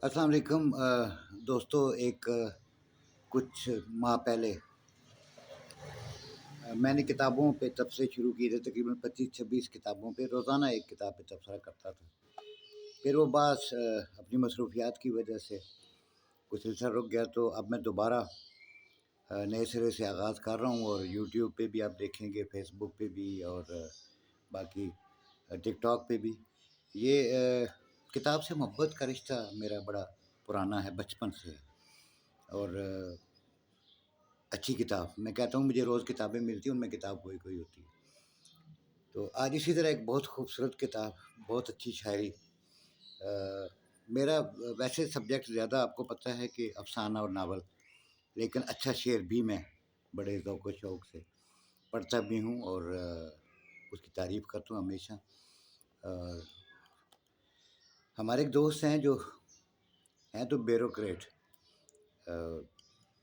अस्सलाम वालेकुम दोस्तों। कुछ माह पहले मैंने किताबों पे तब से शुरू की थी, तकरीबन 25-26 किताबों पे रोज़ाना एक किताब पे तबसरा करता था। फिर वो अपनी मसरूफियात की वजह से कुछ सिलसिला रुक गया, तो अब मैं दोबारा नए सिरे से आगाज़ कर रहा हूँ। और यूट्यूब पे भी आप देखेंगे, फेसबुक पे भी, और बाकी टिकटॉक पे भी। ये किताब से मोहब्बत का रिश्ता मेरा बड़ा पुराना है, बचपन से है। और अच्छी किताब, मैं कहता हूँ मुझे रोज़ किताबें मिलती हैं, उनमें किताब कोई कोई होती है। तो आज इसी तरह एक बहुत खूबसूरत किताब, बहुत अच्छी शायरी। मेरा वैसे सब्जेक्ट ज़्यादा आपको पता है कि अफ़साना और नावल, लेकिन अच्छा शेर भी मैं बड़े ज़ौक़ व शौक़ से पढ़ता भी हूँ और उसकी तारीफ़ करता हूँ हमेशा। हमारे एक दोस्त हैं जो हैं तो ब्यूरोक्रेट,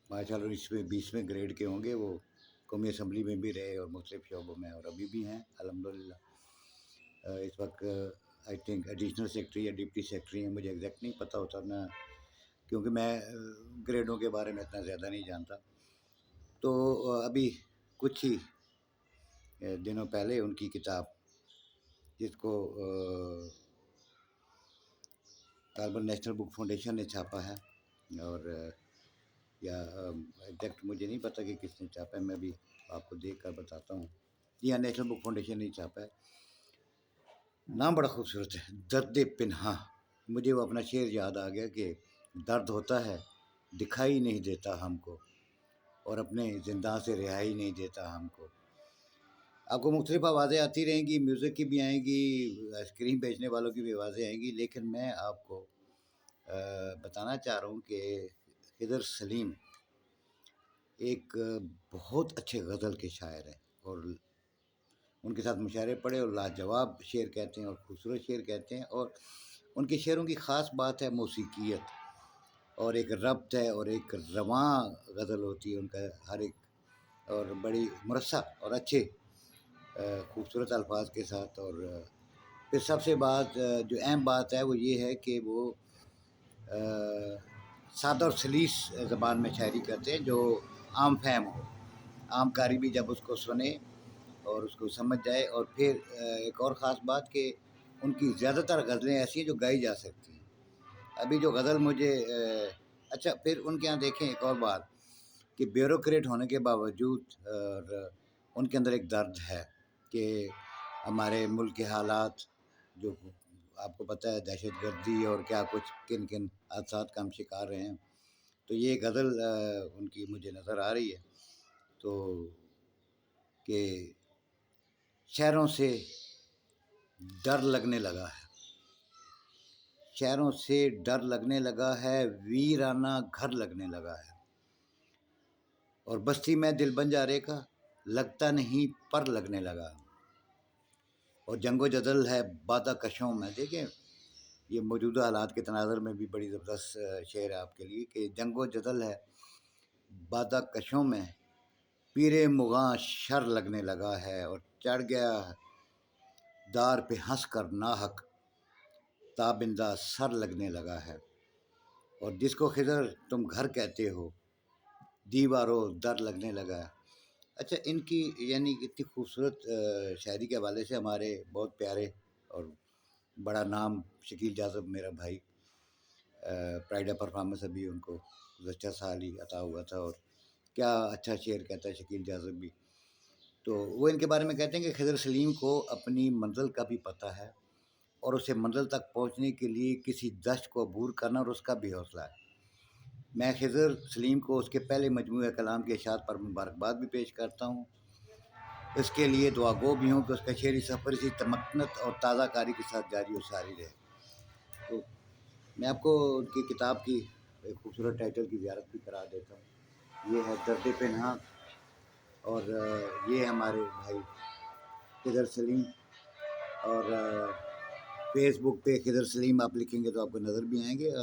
माशाअल्लाह 20वें ग्रेड के होंगे। वो कौमी असम्बली में भी रहे और मुख्तलिफ़ शोबों में, और अभी भी हैं अल्हम्दुलिल्लाह। इस वक्त आई थिंक एडिशनल सेक्रेटरी या डिप्टी सेक्रेटरी हैं, मुझे एग्जैक्ट नहीं पता होता ना, क्योंकि मैं ग्रेडों के बारे में इतना ज़्यादा नहीं जानता। तो अभी कुछ ही दिनों पहले उनकी किताब, जिसको तालिबान नेशनल बुक फाउंडेशन ने छापा है, और या एग्जैक्ट मुझे नहीं पता कि किसने छापा है, मैं भी आपको देख कर बताता हूँ। जी हाँ, नेशनल बुक फाउंडेशन ने छापा है। नाम बड़ा खूबसूरत है, दर्द पिन्हा। मुझे वो अपना शेर याद आ गया कि दर्द होता है, दिखाई नहीं देता हमको, और अपने ज़िंदा से रिहाई नहीं देता हमको। आपको मुख्तलिफ आवाज़ें आती रहेंगी, म्यूज़िक की भी आएंगी, आइसक्रीम बेचने वालों की भी आवाज़ें आएंगी, लेकिन मैं आपको बताना चाह रहा हूँ कि खिदर सलीम एक बहुत अच्छे गज़ल के शायर हैं, और उनके साथ मुशायरे पढ़े और लाजवाब शेर कहते हैं और खूबसूरत शेर कहते हैं। और उनके शेरों की ख़ास बात है मौसीकियत, और एक रब्त है, और एक रवां गज़ल होती है उनका हर एक, और बड़ी मुरस्सा और अच्छे खूबसूरत अल्फाज के साथ। और फिर सबसे जो अहम बात है वो ये है कि वो सादा और सलीस ज़बान में शायरी करते हैं, जो आम फहम हो, आम कारी भी जब उसको सुने और उसको समझ जाए। और फिर एक और ख़ास बात कि उनकी ज़्यादातर गज़लें ऐसी हैं जो गाई जा सकती हैं। अभी जो गज़ल मुझे अच्छा, फिर उनके यहाँ देखें एक और बात कि ब्यूरोक्रेट होने के बावजूद और उनके अंदर एक दर्द है कि हमारे मुल्क के हालात, जो आपको पता है, दहशतगर्दी और क्या कुछ किन किन हादसात का हम शिकार रहे हैं। तो ये गज़ल उनकी मुझे नज़र आ रही है, तो कि शहरों से डर लगने लगा है, शहरों से डर लगने लगा है, वीराना घर लगने लगा है, और बस्ती में दिल बंजारे का लगता नहीं पर लगने लगा। और जंगो जदल है बादा कशों में, देखें ये मौजूदा हालात के तनाज़र में भी बड़ी ज़बरदस्त शेर है आपके लिए कि जंगो जदल है बादा कशों में, पीरे मुग़ां शर लगने लगा है, और चढ़ गया दार पे हंस कर नाहक, ताबिंदा सर लगने लगा है। और जिसको खिदर तुम घर कहते हो, दीवारों दर लगने लगा है। अच्छा, इनकी यानी इतनी खूबसूरत शायरी के हवाले से हमारे बहुत प्यारे और बड़ा नाम शकील जाज़ब, मेरा भाई, प्राइड ऑफ परफॉर्मेंस अभी उनको गुज़श्ता साल ही अता हुआ था, और क्या अच्छा शेर कहता है शकील जाज़ब भी। तो वो इनके बारे में कहते हैं कि खिदर सलीम को अपनी मंज़िल का भी पता है, और उसे मंज़िल तक पहुँचने के लिए किसी दश्त को अबूर करना और उसका भी हौसला है। मैं खिदर सलीम को उसके पहले मजमूए कलाम के इशात पर मुबारकबाद भी पेश करता हूँ। इसके लिए दुआगो भी हूँ कि उसका शेरी सफ़र इसी तमक्नत और ताज़ा कारी के साथ जारी और सारी रहे। तो मैं आपको उनकी किताब की एक खूबसूरत टाइटल की ज़ियारत भी करा देता हूँ। ये है दर्द पिन्हा, और ये हमारे भाई खिदर सलीम। और फेसबुक पे खिदर सलीम आप लिखेंगे तो आपको नज़र भी आएंगे।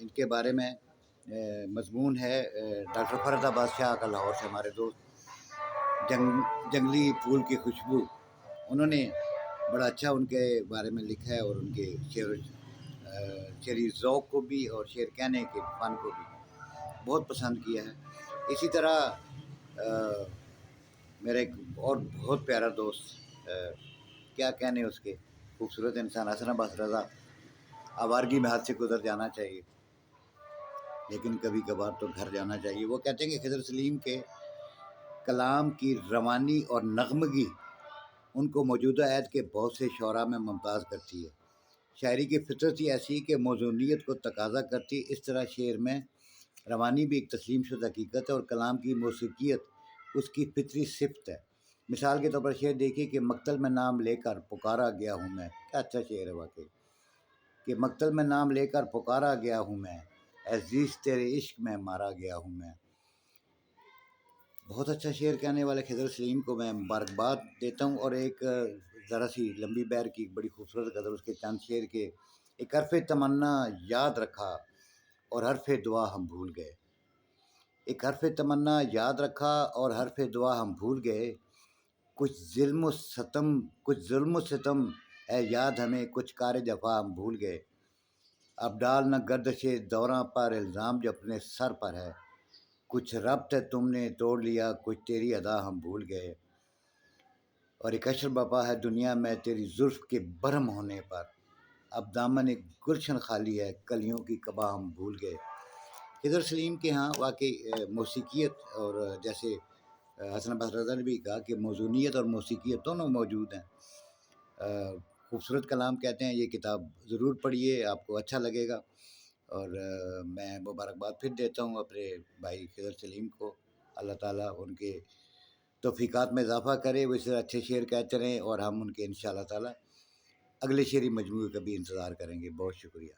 इनके बारे में मज़मून है डॉक्टर फ़रदा बादशाह का, लाहौर से हमारे दोस्त, जंगली फूल की खुशबू, उन्होंने बड़ा अच्छा उनके बारे में लिखा है, और उनके शेर شعری ذوق کو بھی اور شعر کہنے کے فن کو بھی بہت پسند کیا ہے۔ اسی طرح میرا ایک اور بہت پیارا دوست، کیا کہنے اس کے، خوبصورت انسان حسن عباس رضا، آوارگی میں ہاتھ سے گزر جانا چاہیے لیکن کبھی کبھار تو گھر جانا چاہیے۔ وہ کہتے ہیں کہ خضر سلیم کے کلام کی روانی اور نغمگی ان کو موجودہ عہد کے بہت سے شعراء میں ممتاز کرتی ہے۔ شاعری کی فطرت ہی ایسی کہ موزونیت کو تقاضا کرتی ہے۔ اس طرح شعر میں روانی بھی ایک تسلیم شدہ حقیقت ہے اور کلام کی موسیقیت اس کی فطری صفت ہے۔ مثال کے طور پر شعر دیکھیے کہ مقتل میں نام لے کر پکارا گیا ہوں میں، کیا اچھا شعر ہے واقعی، کہ مقتل میں نام لے کر پکارا گیا ہوں میں، عزیز تیرے عشق میں مارا گیا ہوں میں۔ بہت اچھا شعر کہنے والے خضر سلیم کو میں مبارکباد دیتا ہوں۔ اور ایک ذرا سی لمبی بیر کی بڑی خوبصورت غزل اس کے چند شعر کے، ایک حرف تمنا یاد رکھا اور حرف دعا ہم بھول گئے، ایک حرف تمنا یاد رکھا اور حرف دعا ہم بھول گئے، کچھ ظلم و ستم ہے یاد ہمیں، کچھ کار جفا ہم بھول گئے، اب ڈال نہ گردش دوراں پر الزام جو اپنے سر پر ہے، کچھ ربط ہے تم نے توڑ لیا، کچھ تیری ادا ہم بھول گئے، اور ایک اشر بپا ہے دنیا میں تیری زلف کے برہم ہونے پر، اب دامن ایک گلشن خالی ہے کلیوں کی کبا ہم بھول گئے۔ خضر سلیم کے ہاں واقعی موسیقیت، اور جیسے حسن عباس رضا نے بھی کہا کہ موزونیت اور موسیقیت دونوں موجود ہیں۔ خوبصورت کلام کہتے ہیں۔ یہ کتاب ضرور پڑھیے، آپ کو اچھا لگے گا۔ اور میں مبارکباد پھر دیتا ہوں اپنے بھائی خضر سلیم کو، اللہ تعالیٰ ان کے توفیقات میں اضافہ کرے، وہ اس طرح اچھے شعر کہتے رہیں، اور ہم ان کے انشاءاللہ تعالیٰ اگلے شعری مجموعے کا بھی انتظار کریں گے۔ بہت شکریہ۔